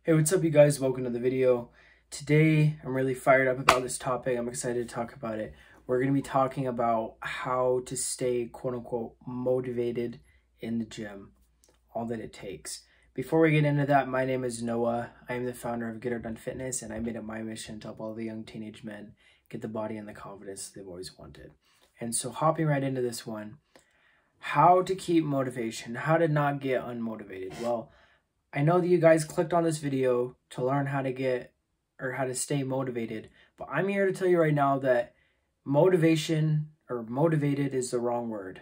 Hey, what's up you guys? Welcome to the video. Today, I'm really fired up about this topic. I'm excited to talk about it. We're going to be talking about how to stay quote unquote motivated in the gym, all that it takes. Before we get into that, my name is Noah. I am the founder of Get Her Done Fitness, and I made it my mission to help all the young teenage men get the body and the confidence they've always wanted. And so hopping right into this one, how to keep motivation, how to not get unmotivated. Well, I know that you guys clicked on this video to learn how to get or how to stay motivated, but I'm here to tell you right now that motivation or motivated is the wrong word,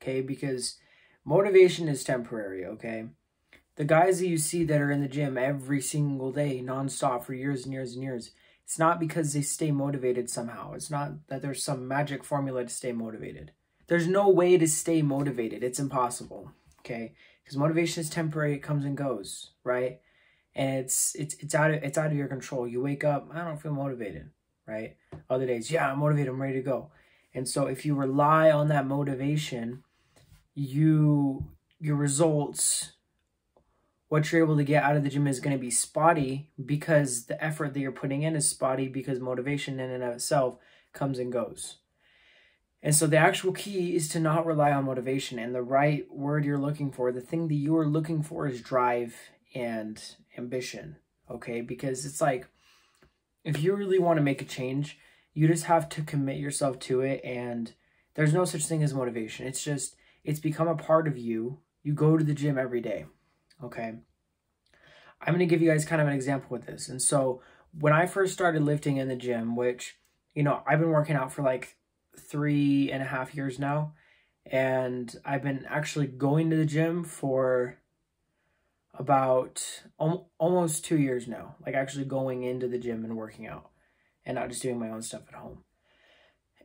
okay? Because motivation is temporary, okay? The guys that you see that are in the gym every single day, nonstop for years and years and years, it's not because they stay motivated somehow. It's not that there's some magic formula to stay motivated. There's no way to stay motivated. It's impossible, okay? Because motivation is temporary, it comes and goes, right? And it's out of your control. You wake up, I don't feel motivated, right? Other days, yeah, I'm motivated, I'm ready to go. And so if you rely on that motivation, your results, what you're able to get out of the gym is going to be spotty because the effort that you're putting in is spotty because motivation in and of itself comes and goes. And so the actual key is to not rely on motivation, and the right word you're looking for, the thing that you are looking for is drive and ambition, okay? Because it's like, if you really want to make a change, you just have to commit yourself to it, and there's no such thing as motivation. It's just, it's become a part of you. You go to the gym every day, okay? I'm going to give you guys kind of an example with this. And so when I first started lifting in the gym, which, you know, I've been working out for like 3.5 years now, and I've been actually going to the gym for about almost 2 years now, like actually going into the gym and working out and not just doing my own stuff at home.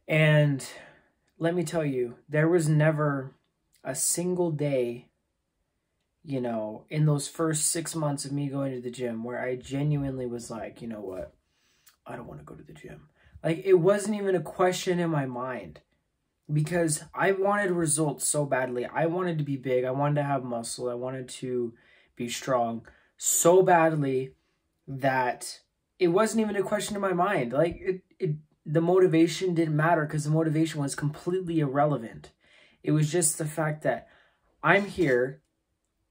And let me tell you, there was never a single day, you know, in those first 6 months of me going to the gym where I genuinely was like, you know what, I don't want to go to the gym. Like, it wasn't even a question in my mind because I wanted results so badly. I wanted to be big. I wanted to have muscle. I wanted to be strong so badly that it wasn't even a question in my mind. Like, the motivation didn't matter because the motivation was completely irrelevant. It was just the fact that I'm here.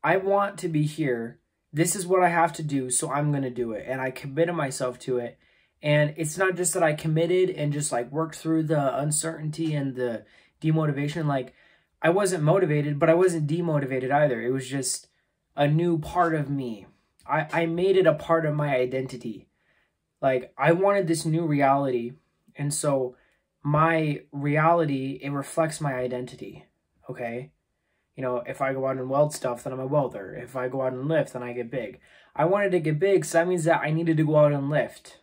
I want to be here. This is what I have to do, so I'm going to do it. And I committed myself to it. And it's not just that I committed and just like worked through the uncertainty and the demotivation. Like, I wasn't motivated, but I wasn't demotivated either. It was just a new part of me. I made it a part of my identity. Like, I wanted this new reality. And so my reality, it reflects my identity. Okay. You know, if I go out and weld stuff, then I'm a welder. If I go out and lift, then I get big. I wanted to get big, so that means that I needed to go out and lift.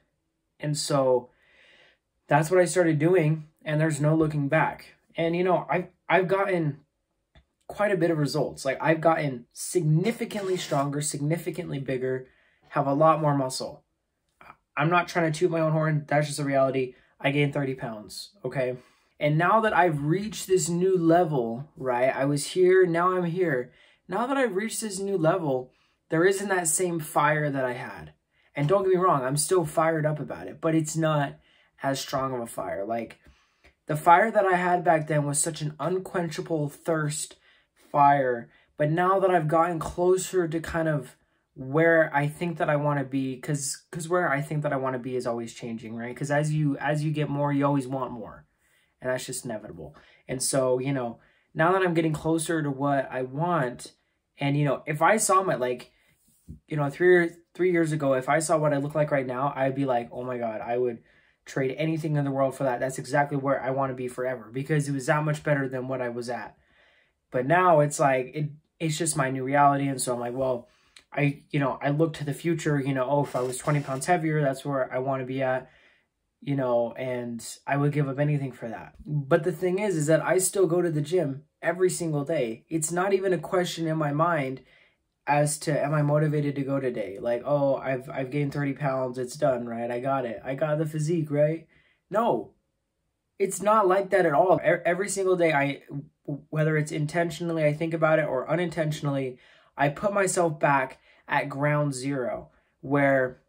And so that's what I started doing, and there's no looking back. And, you know, I've gotten quite a bit of results. Like, I've gotten significantly stronger, significantly bigger, have a lot more muscle. I'm not trying to toot my own horn. That's just a reality. I gained 30 pounds, okay? And now that I've reached this new level, right? I was here, now I'm here. Now that I've reached this new level, there isn't that same fire that I had. And don't get me wrong, I'm still fired up about it, but it's not as strong of a fire. Like, the fire that I had back then was such an unquenchable thirst fire. But now that I've gotten closer to kind of where I think that I want to be, because where I think that I want to be is always changing, right? Because as you get more, you always want more. And that's just inevitable. And so, you know, now that I'm getting closer to what I want, and, you know, if I saw my, like, you know, three years ago, if I saw what I look like right now, I'd be like, oh my God, I would trade anything in the world for that. That's exactly where I want to be forever because it was that much better than what I was at. But now it's like, it's just my new reality. And so I'm like, well, I look to the future, you know, oh, if I was 20 pounds heavier, that's where I want to be at, you know, and I would give up anything for that. But the thing is that I still go to the gym every single day. It's not even a question in my mind as to, am I motivated to go today? Like, oh, I've gained 30 pounds. It's done, right? I got it. I got the physique, right? No, it's not like that at all. Every single day, whether it's intentionally, I think about it, or unintentionally, I put myself back at ground zero. where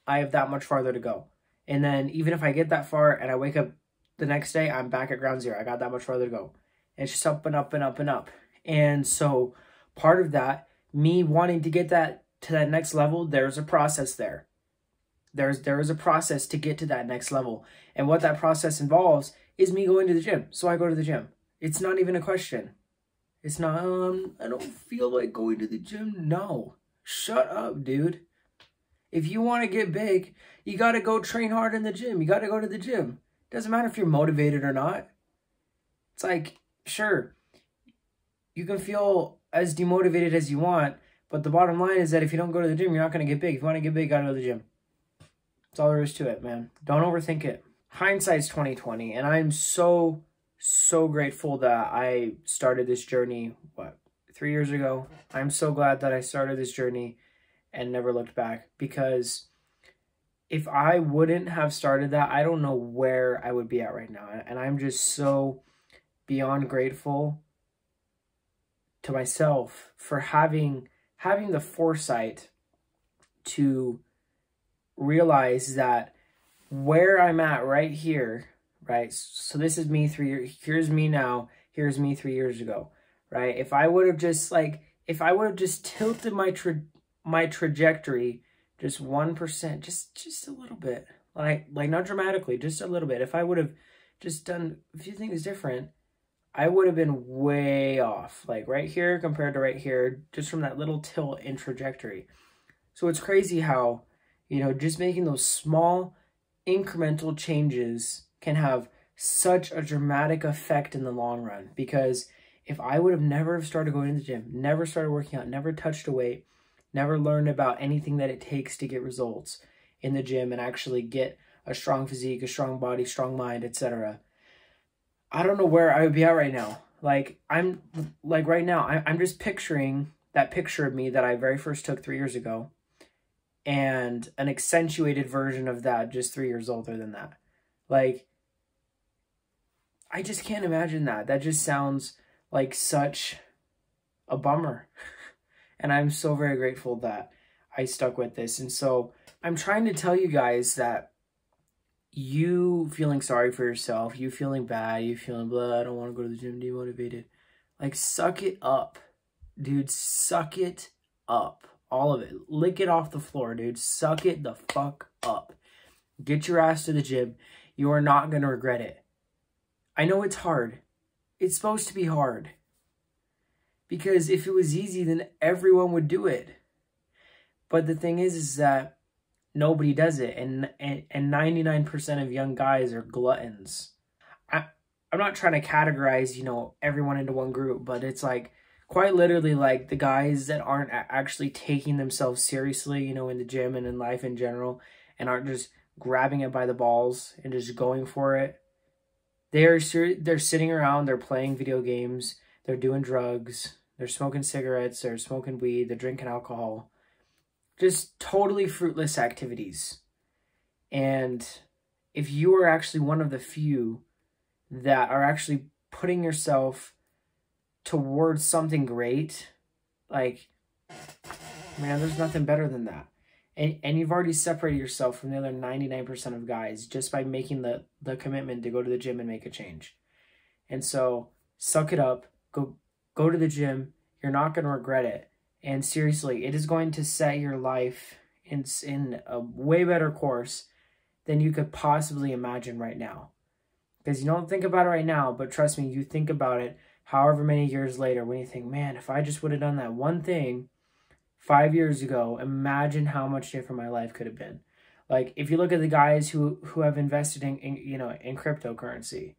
I have that much farther to go. And then even if I get that far and I wake up the next day, I'm back at ground zero. I got that much farther to go. And it's just up and up and up and up. And so part of that, me wanting to get that to that next level, there's a process there. There is a process to get to that next level. And what that process involves is me going to the gym. So I go to the gym. It's not even a question. It's not, I don't feel like going to the gym. No. Shut up, dude. If you want to get big, you got to go train hard in the gym. You got to go to the gym. Doesn't matter if you're motivated or not. It's like, sure, you can feel as demotivated as you want, but the bottom line is that if you don't go to the gym, you're not going to get big. If you want to get big, you got to go to the gym. That's all there is to it, man. Don't overthink it. Hindsight's 20/20, and I'm so grateful that I started this journey, 3 years ago. I'm so glad that I started this journey and never looked back, because if I wouldn't have started that, I don't know where I would be at right now. And I'm just so beyond grateful to myself for having the foresight to realize that where I'm at right here, right? So this is me 3 years, here's me now, here's me 3 years ago, right? If I would have just tilted my trajectory just 1%, just a little bit, like not dramatically, just a little bit. If I would have just done a few things different, I would have been way off, like right here compared to right here, just from that little tilt in trajectory. So it's crazy how, you know, just making those small incremental changes can have such a dramatic effect in the long run. Because if I would have never started going to the gym, never started working out, never touched a weight, never learned about anything that it takes to get results in the gym and actually get a strong physique, a strong body, strong mind, etc., I don't know where I would be at right now. Like, right now, I'm just picturing that picture of me that I very first took 3 years ago, and an accentuated version of that just 3 years older than that. Like, I just can't imagine that. That just sounds like such a bummer. And I'm so very grateful that I stuck with this. And so I'm trying to tell you guys that you feeling sorry for yourself, you feeling bad, you feeling blah, I don't want to go to the gym, demotivated. Like, suck it up, dude. Suck it up. All of it. Lick it off the floor, dude. Suck it the fuck up. Get your ass to the gym. You are not going to regret it. I know it's hard. It's supposed to be hard. Because if it was easy, then everyone would do it. But the thing is that nobody does it. And 99% of young guys are gluttons. I'm not trying to categorize, you know, everyone into one group, but it's like, quite literally, like, the guys that aren't actually taking themselves seriously, you know, in the gym and in life in general, and aren't just grabbing it by the balls and just going for it. They're sitting around, they're playing video games, they're doing drugs, they're smoking cigarettes, they're smoking weed, they're drinking alcohol. Just totally fruitless activities. And if you are actually one of the few that are actually putting yourself towards something great, like, man, there's nothing better than that. And you've already separated yourself from the other 99% of guys just by making the commitment to go to the gym and make a change. And so suck it up, go to the gym. You're not going to regret it. And seriously, it is going to set your life in a way better course than you could possibly imagine right now. Because you don't think about it right now, but trust me, you think about it however many years later when you think, man, if I just would have done that one thing 5 years ago, imagine how much different my life could have been. Like, if you look at the guys who have invested in cryptocurrency,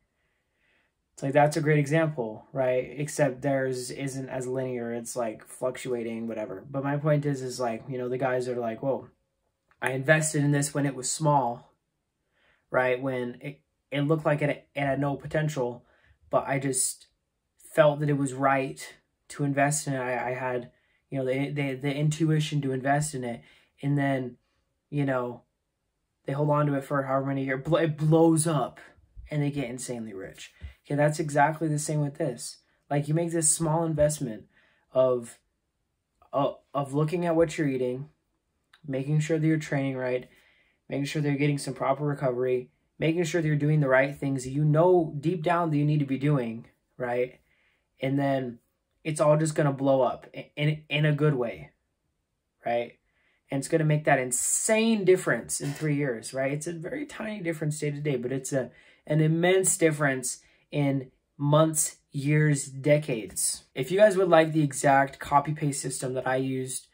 it's like, that's a great example, right? Except theirs isn't as linear. It's like fluctuating, whatever. But my point is like, you know, the guys are like, whoa, I invested in this when it was small, right? When it looked like it had no potential, but I just felt that it was right to invest in it. I had, you know, the intuition to invest in it. And then, you know, they hold on to it for however many years. It blows up and they get insanely rich. Okay, that's exactly the same with this. Like, you make this small investment of looking at what you're eating, making sure that you're training right, making sure that you're getting some proper recovery, making sure that you're doing the right things that you know deep down that you need to be doing, right? And then it's all just going to blow up in a good way, right? And it's going to make that insane difference in 3 years, right? It's a very tiny difference day to day, but it's an immense difference in months, years, decades. If you guys would like the exact copy-paste system that I used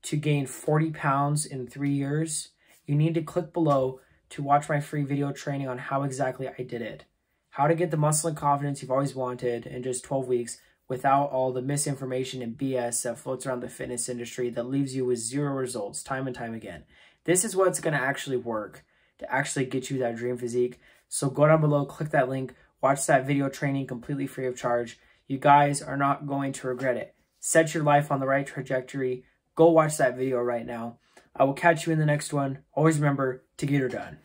to gain 40 pounds in 3 years, you need to click below to watch my free video training on how exactly I did it. How to get the muscle and confidence you've always wanted in just 12 weeks without all the misinformation and BS that floats around the fitness industry that leaves you with zero results time and time again. This is what's going to actually work to actually get you that dream physique. So go down below, click that link, watch that video training completely free of charge. You guys are not going to regret it. Set your life on the right trajectory. Go watch that video right now. I will catch you in the next one. Always remember to get her done.